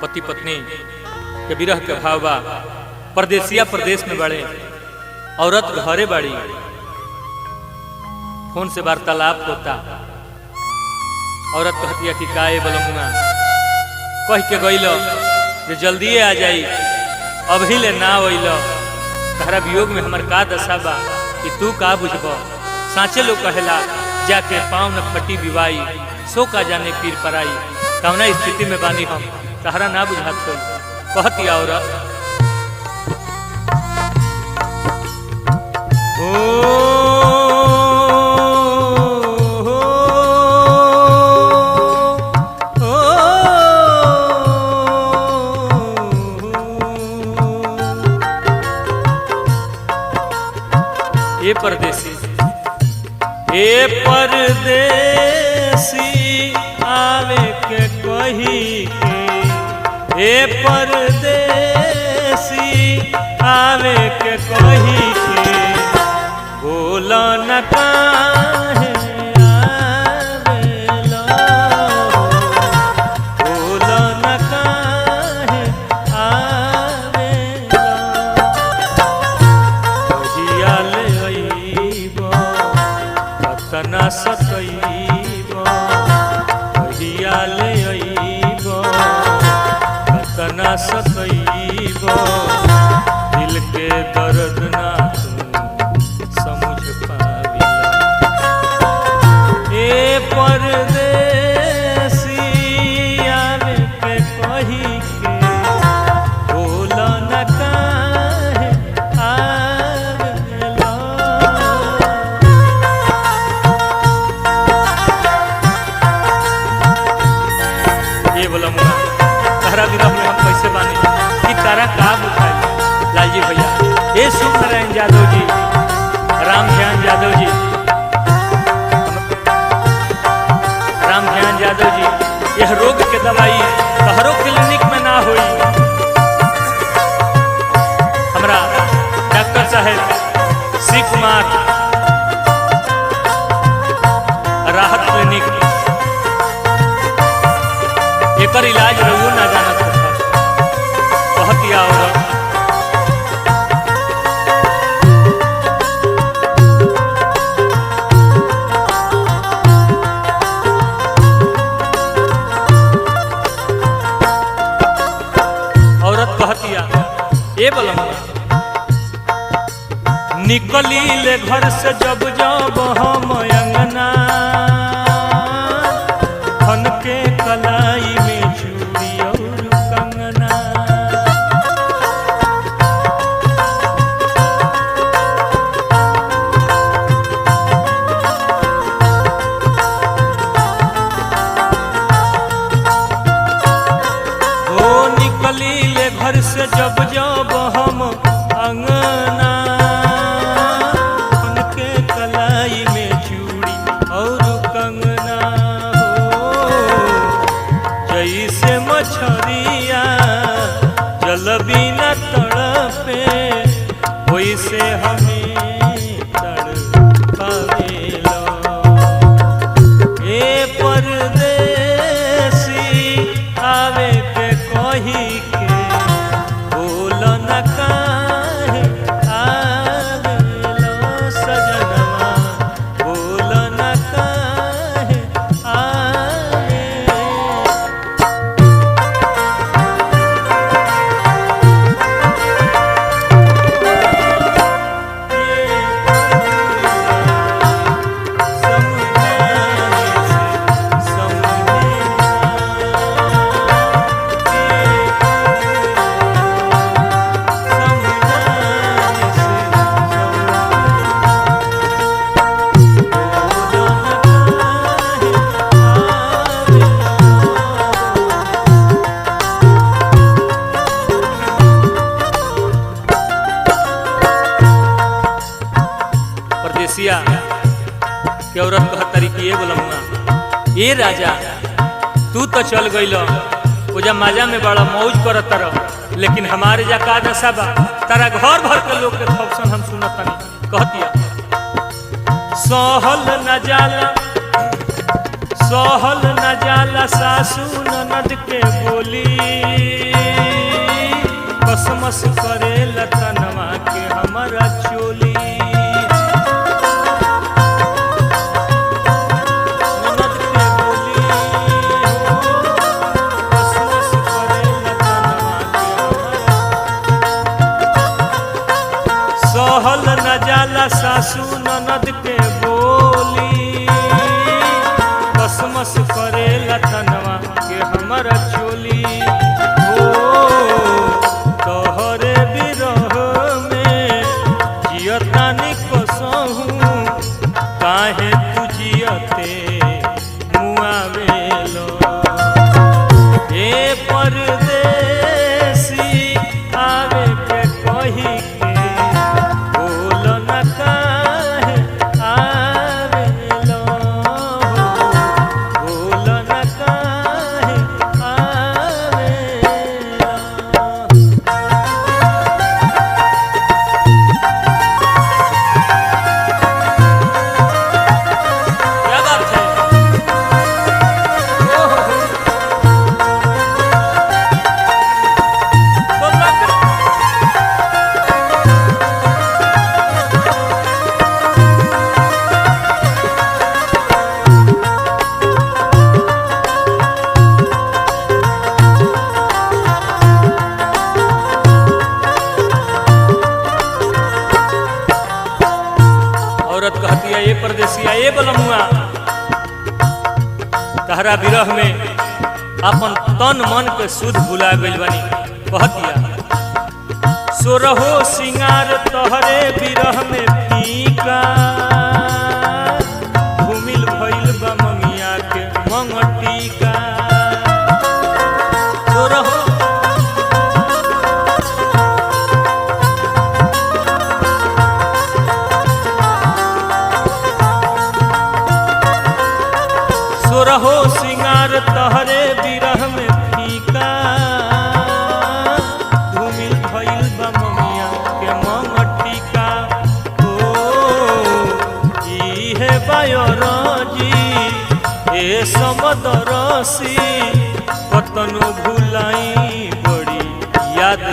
पति पत्नी के विरह के भाव बा। परदेसिया प्रदेश में बड़े, औरत घरे बड़ी, फोन से वार्तालाप होता। औरत कहती है कि काए बलमुआ कह के गइल जे जल्दी आ जाई, अभी ले ना अइल, तहरा वियोग में हमर का दशा बा कि तू का बुझब। साँचे लोग कहेला जाके पाँव न फटी विवाई, सो का जाने पीर पराई। कौना स्थिति में बानी हम तहरा ना बुझात हो। कहती औरत ए परदेसी आवे के कही के, ए परदेसी आवे के कही के, बोला न काहे आवेला, बोला न काहे आवेला। कहिया ले अइबो कतना सतइबो, कहिया ले अइबो कतना सतइबो, दिल के दर्द ना तू समझ पाविला। ए परदेसी आवे के कही के, बोला न काहे आवेला। ये बलमुआ तहरा विरह में हम कैसे बानी कि तारा का बुझाई। लालजी भैया, ए सुख नारायण यादव जी, राम ध्यान यादव जी, राम ध्यान यादव जी, यह रोग के दवाई तहरो क्लिनिक में ना हुई। हमरा डॉक्टर साहेब श्री कुमार राहत क्लिनिक एकर इलाज रहुओ ना जानत हो। कहती औरत कहतिया ए बलमुआ निकली ले घर से जब जब हम अंगना, खन के कलाई में चूड़ी और कंगना। ओ निकली ले घर से जब जब हम अंगना, उनके कलाई में चूड़ी और कंगना। हो जैसे मछरिया जल बिना तड़पे, वैसे हमें तड़पावेला। ए परदेसी आवे के कही के, बोला न काहे आवेला। सजनवा बोला न काहे आवेला। परदेसिया के औरत कहतरी कि ए बलमुआ ए राजा तू तो चल गइल, पूजा माजा में बड़ा मौज करत रह, लेकिन हमारे जा का दशा बा। तारा घर भर के लोग के फंक्शन हम सुनत नहीं। कहतिया सहल न जाला सहल न जाला सासू ननद के बोली कसमस करे लतनवा के हमारा चोली ननद के बोली कसमस करे लतनवा के हमारा सहल न जाला सासू ननद के बोली कसमस करे लतनवा के हमारा चोली हो तोहरे बिरह में जियतानी कसहू काहे तू जियते मुआवेलो ए परदेसी आवे के कही के बोल न काहे आवेलो बोल न काहे आवेलो। क्या बात है बोल न औरत कहती है ये परदेसिया ये बलमुआ तहरा विरह में अपन तन मन के शुद्ध भुला गइल बानी कहतिया सोरहो सिंगार तोहरे विरह में फीका घुमिल भइल बा मंगिया के मंगटिका सोरहो सोरहो सिंगार तहरे विरह में फीका धूमिल भइल बा ममिया के मंगटिका ओ इहे बायरजी ए समदरसी कतनो भुलाई बड़ी याद